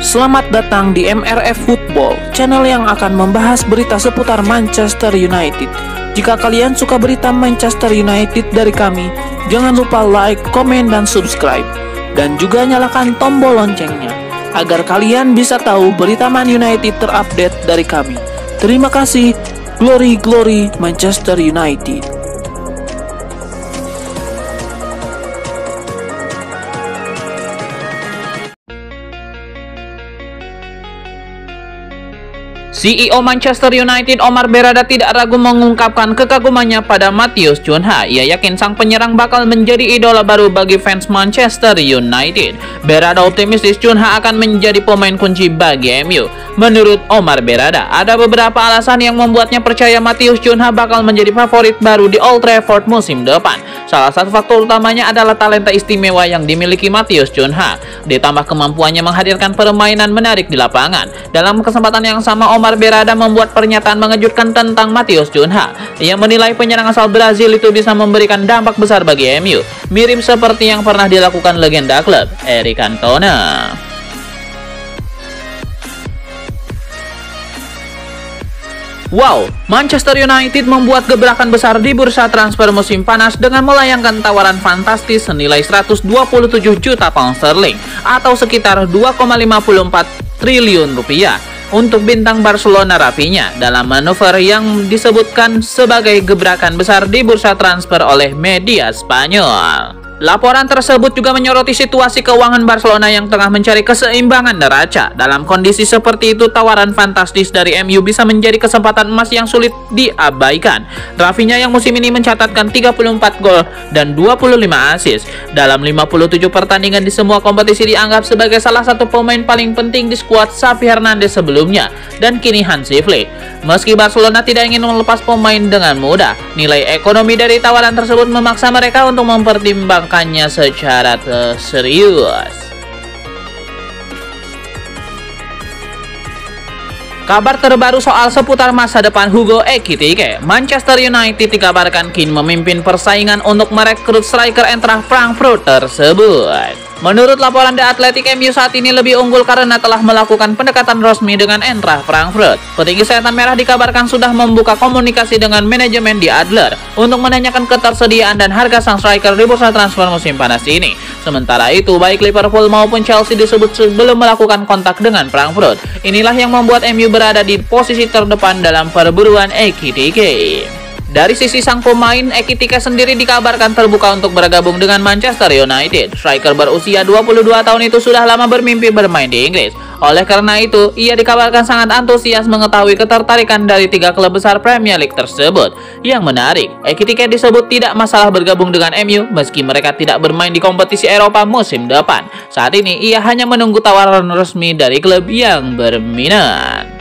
Selamat datang di MRF Football, channel yang akan membahas berita seputar Manchester United. Jika kalian suka berita Manchester United dari kami, jangan lupa like, komen, dan subscribe. Dan juga nyalakan tombol loncengnya, agar kalian bisa tahu berita Man United terupdate dari kami. Terima kasih, Glory Glory Manchester United. CEO Manchester United Omar Berrada tidak ragu mengungkapkan kekagumannya pada Matheus Cunha. Ia yakin sang penyerang bakal menjadi idola baru bagi fans Manchester United. Berrada optimistis Cunha akan menjadi pemain kunci bagi MU. Menurut Omar Berrada, ada beberapa alasan yang membuatnya percaya Matheus Cunha bakal menjadi favorit baru di Old Trafford musim depan. Salah satu faktor utamanya adalah talenta istimewa yang dimiliki Matheus Cunha, ditambah kemampuannya menghadirkan permainan menarik di lapangan. Dalam kesempatan yang sama, Omar Berrada membuat pernyataan mengejutkan tentang Matheus Cunha. Ia menilai penyerang asal Brazil itu bisa memberikan dampak besar bagi MU, mirip seperti yang pernah dilakukan legenda klub Eric Cantona. Wow, Manchester United membuat gebrakan besar di bursa transfer musim panas dengan melayangkan tawaran fantastis senilai 127 juta pound sterling atau sekitar 2,54 triliun rupiah untuk bintang Barcelona Rafinha dalam manuver yang disebutkan sebagai gebrakan besar di bursa transfer oleh media Spanyol. Laporan tersebut juga menyoroti situasi keuangan Barcelona yang tengah mencari keseimbangan neraca. Dalam kondisi seperti itu, tawaran fantastis dari MU bisa menjadi kesempatan emas yang sulit diabaikan. Rafinha yang musim ini mencatatkan 34 gol dan 25 assist dalam 57 pertandingan di semua kompetisi dianggap sebagai salah satu pemain paling penting di skuad Xavi Hernandez sebelumnya dan kini Hansi Flick. Meski Barcelona tidak ingin melepas pemain dengan mudah, nilai ekonomi dari tawaran tersebut memaksa mereka untuk mempertimbangkannya secara serius. Kabar terbaru soal seputar masa depan Hugo Ekitike. Manchester United dikabarkan kini memimpin persaingan untuk merekrut striker Eintracht Frankfurt tersebut. Menurut laporan The Athletic, MU saat ini lebih unggul karena telah melakukan pendekatan resmi dengan Eintracht Frankfurt. Petinggi Setan Merah dikabarkan sudah membuka komunikasi dengan manajemen di Adler untuk menanyakan ketersediaan dan harga sang striker di bursa transfer musim panas ini. Sementara itu, baik Liverpool maupun Chelsea disebut belum melakukan kontak dengan Frankfurt. Inilah yang membuat MU berada di posisi terdepan dalam perburuan Ekitike. Dari sisi sang pemain, Ekitike sendiri dikabarkan terbuka untuk bergabung dengan Manchester United. Striker berusia 22 tahun itu sudah lama bermimpi bermain di Inggris. Oleh karena itu, ia dikabarkan sangat antusias mengetahui ketertarikan dari 3 klub besar Premier League tersebut. Yang menarik, Ekitike disebut tidak masalah bergabung dengan MU meski mereka tidak bermain di kompetisi Eropa musim depan. Saat ini, ia hanya menunggu tawaran resmi dari klub yang berminat.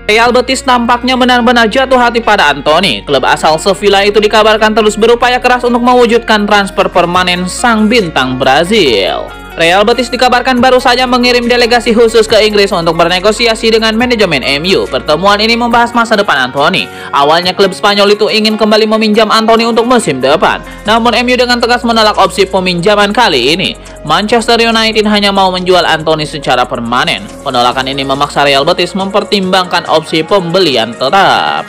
Real Betis tampaknya benar-benar jatuh hati pada Antony. Klub asal Sevilla itu dikabarkan terus berupaya keras untuk mewujudkan transfer permanen sang bintang Brazil. Real Betis dikabarkan baru saja mengirim delegasi khusus ke Inggris untuk bernegosiasi dengan manajemen MU. Pertemuan ini membahas masa depan Antony. Awalnya klub Spanyol itu ingin kembali meminjam Antony untuk musim depan, namun MU dengan tegas menolak opsi peminjaman kali ini. Manchester United hanya mau menjual Antony secara permanen. Penolakan ini memaksa Real Betis mempertimbangkan opsi pembelian tetap.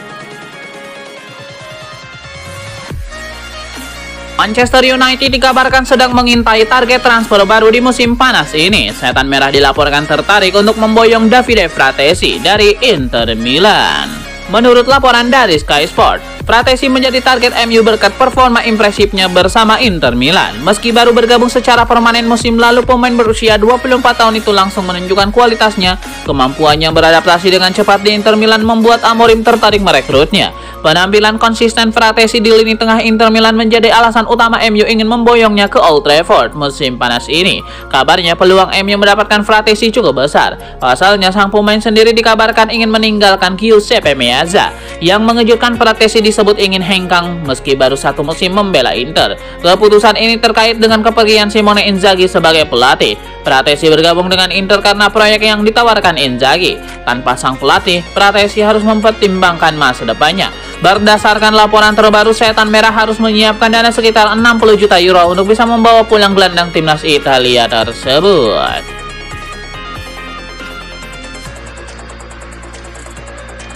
Manchester United dikabarkan sedang mengintai target transfer baru di musim panas ini. Setan Merah dilaporkan tertarik untuk memboyong Davide Fratesi dari Inter Milan. Menurut laporan dari Sky Sport, Fratesi menjadi target MU berkat performa impresifnya bersama Inter Milan. Meski baru bergabung secara permanen musim lalu, pemain berusia 24 tahun itu langsung menunjukkan kualitasnya. Kemampuannya beradaptasi dengan cepat di Inter Milan membuat Amorim tertarik merekrutnya. Penampilan konsisten Fratesi di lini tengah Inter Milan menjadi alasan utama MU ingin memboyongnya ke Old Trafford musim panas ini. Kabarnya peluang MU mendapatkan Fratesi cukup besar. Pasalnya sang pemain sendiri dikabarkan ingin meninggalkan Giuseppe Meazza. Yang mengejutkan, Fratesi disebut ingin hengkang meski baru 1 musim membela Inter. Keputusan ini terkait dengan kepergian Simone Inzaghi sebagai pelatih. Fratesi bergabung dengan Inter karena proyek yang ditawarkan Inzaghi. Tanpa sang pelatih, Fratesi harus mempertimbangkan masa depannya. Berdasarkan laporan terbaru, Setan Merah harus menyiapkan dana sekitar 60 juta euro untuk bisa membawa pulang gelandang timnas Italia tersebut.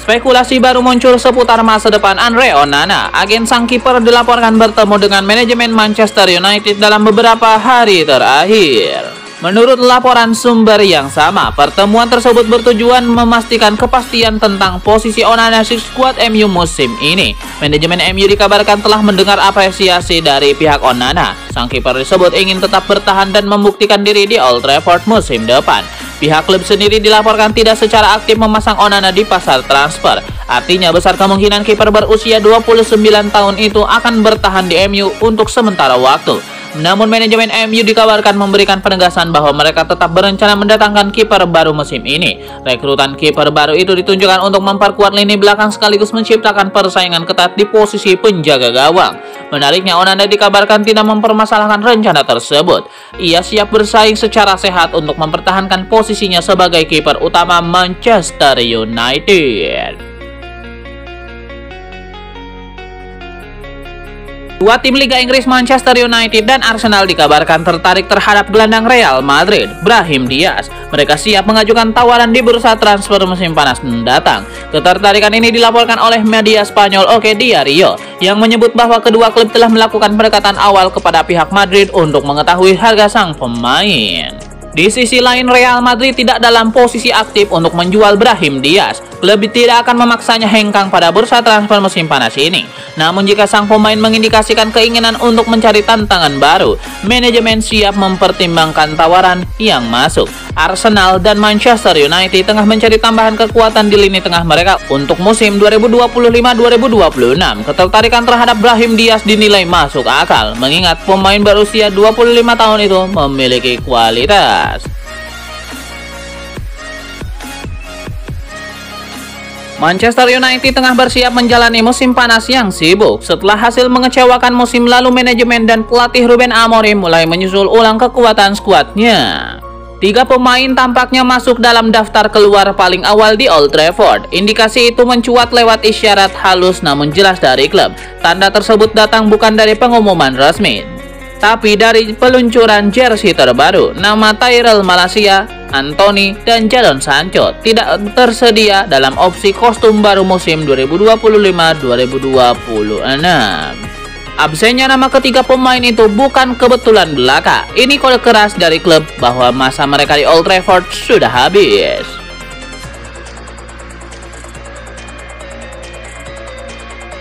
Spekulasi baru muncul seputar masa depan Andre Onana. Agen sang kiper dilaporkan bertemu dengan manajemen Manchester United dalam beberapa hari terakhir. Menurut laporan sumber yang sama, pertemuan tersebut bertujuan memastikan kepastian tentang posisi Onana di skuad MU musim ini. Manajemen MU dikabarkan telah mendengar apresiasi dari pihak Onana. Sang kiper disebut ingin tetap bertahan dan membuktikan diri di Old Trafford musim depan. Pihak klub sendiri dilaporkan tidak secara aktif memasang Onana di pasar transfer. Artinya besar kemungkinan kiper berusia 29 tahun itu akan bertahan di MU untuk sementara waktu. Namun manajemen MU dikabarkan memberikan penegasan bahwa mereka tetap berencana mendatangkan kiper baru musim ini. Rekrutan kiper baru itu ditunjukkan untuk memperkuat lini belakang sekaligus menciptakan persaingan ketat di posisi penjaga gawang. Menariknya, Onana dikabarkan tidak mempermasalahkan rencana tersebut. Ia siap bersaing secara sehat untuk mempertahankan posisinya sebagai kiper utama Manchester United. Dua tim Liga Inggris, Manchester United dan Arsenal, dikabarkan tertarik terhadap gelandang Real Madrid, Brahim Diaz. Mereka siap mengajukan tawaran di bursa transfer musim panas mendatang. Ketertarikan ini dilaporkan oleh media Spanyol OK Diario, yang menyebut bahwa kedua klub telah melakukan pendekatan awal kepada pihak Madrid untuk mengetahui harga sang pemain. Di sisi lain, Real Madrid tidak dalam posisi aktif untuk menjual Brahim Diaz. Klub tidak akan memaksanya hengkang pada bursa transfer musim panas ini. Namun jika sang pemain mengindikasikan keinginan untuk mencari tantangan baru, manajemen siap mempertimbangkan tawaran yang masuk. Arsenal dan Manchester United tengah mencari tambahan kekuatan di lini tengah mereka untuk musim 2025-2026. Ketertarikan terhadap Brahim Diaz dinilai masuk akal, mengingat pemain berusia 25 tahun itu memiliki kualitas. Manchester United tengah bersiap menjalani musim panas yang sibuk. Setelah hasil mengecewakan musim lalu, manajemen dan pelatih Ruben Amorim mulai menyusul ulang kekuatan skuadnya. 3 pemain tampaknya masuk dalam daftar keluar paling awal di Old Trafford. Indikasi itu mencuat lewat isyarat halus namun jelas dari klub. Tanda tersebut datang bukan dari pengumuman resmi, tapi dari peluncuran jersey terbaru. Nama Tyrell Malacia, Anthony, dan Jadon Sancho tidak tersedia dalam opsi kostum baru musim 2025-2026. Absennya nama ketiga pemain itu bukan kebetulan belaka. Ini kode keras dari klub bahwa masa mereka di Old Trafford sudah habis.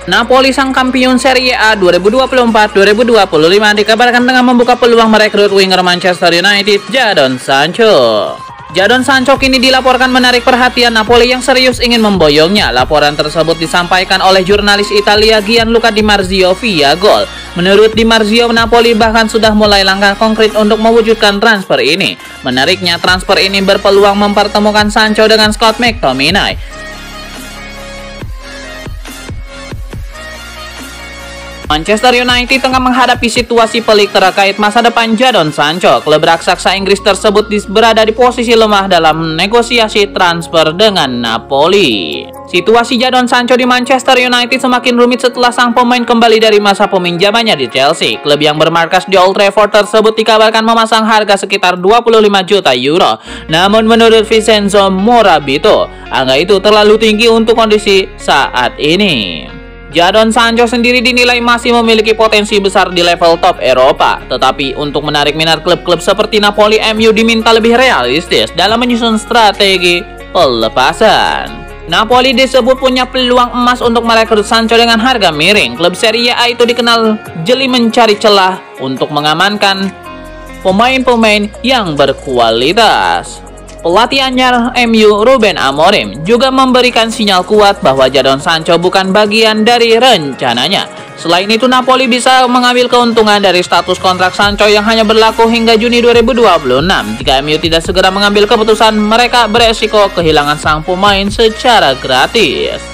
Napoli, sang kampiun Serie A 2024-2025, dikabarkan tengah membuka peluang merekrut winger Manchester United, Jadon Sancho. Jadon Sancho kini dilaporkan menarik perhatian Napoli yang serius ingin memboyongnya. Laporan tersebut disampaikan oleh jurnalis Italia Gianluca Di Marzio via Gol. Menurut Di Marzio, Napoli bahkan sudah mulai langkah konkret untuk mewujudkan transfer ini. Menariknya, transfer ini berpeluang mempertemukan Sancho dengan Scott McTominay. Manchester United tengah menghadapi situasi pelik terkait masa depan Jadon Sancho. Klub raksasa Inggris tersebut berada di posisi lemah dalam negosiasi transfer dengan Napoli. Situasi Jadon Sancho di Manchester United semakin rumit setelah sang pemain kembali dari masa peminjamannya di Chelsea. Klub yang bermarkas di Old Trafford tersebut dikabarkan memasang harga sekitar 25 juta euro. Namun menurut Vincenzo Morabito, angka itu terlalu tinggi untuk kondisi saat ini. Jadon Sancho sendiri dinilai masih memiliki potensi besar di level top Eropa, tetapi untuk menarik minat klub-klub seperti Napoli, MU diminta lebih realistis dalam menyusun strategi pelepasan. Napoli disebut punya peluang emas untuk merekrut Sancho dengan harga miring. Klub Serie A itu dikenal jeli mencari celah untuk mengamankan pemain-pemain yang berkualitas. Pelatih anyar MU Ruben Amorim juga memberikan sinyal kuat bahwa Jadon Sancho bukan bagian dari rencananya. Selain itu, Napoli bisa mengambil keuntungan dari status kontrak Sancho yang hanya berlaku hingga Juni 2026. Jika MU tidak segera mengambil keputusan, mereka beresiko kehilangan sang pemain secara gratis.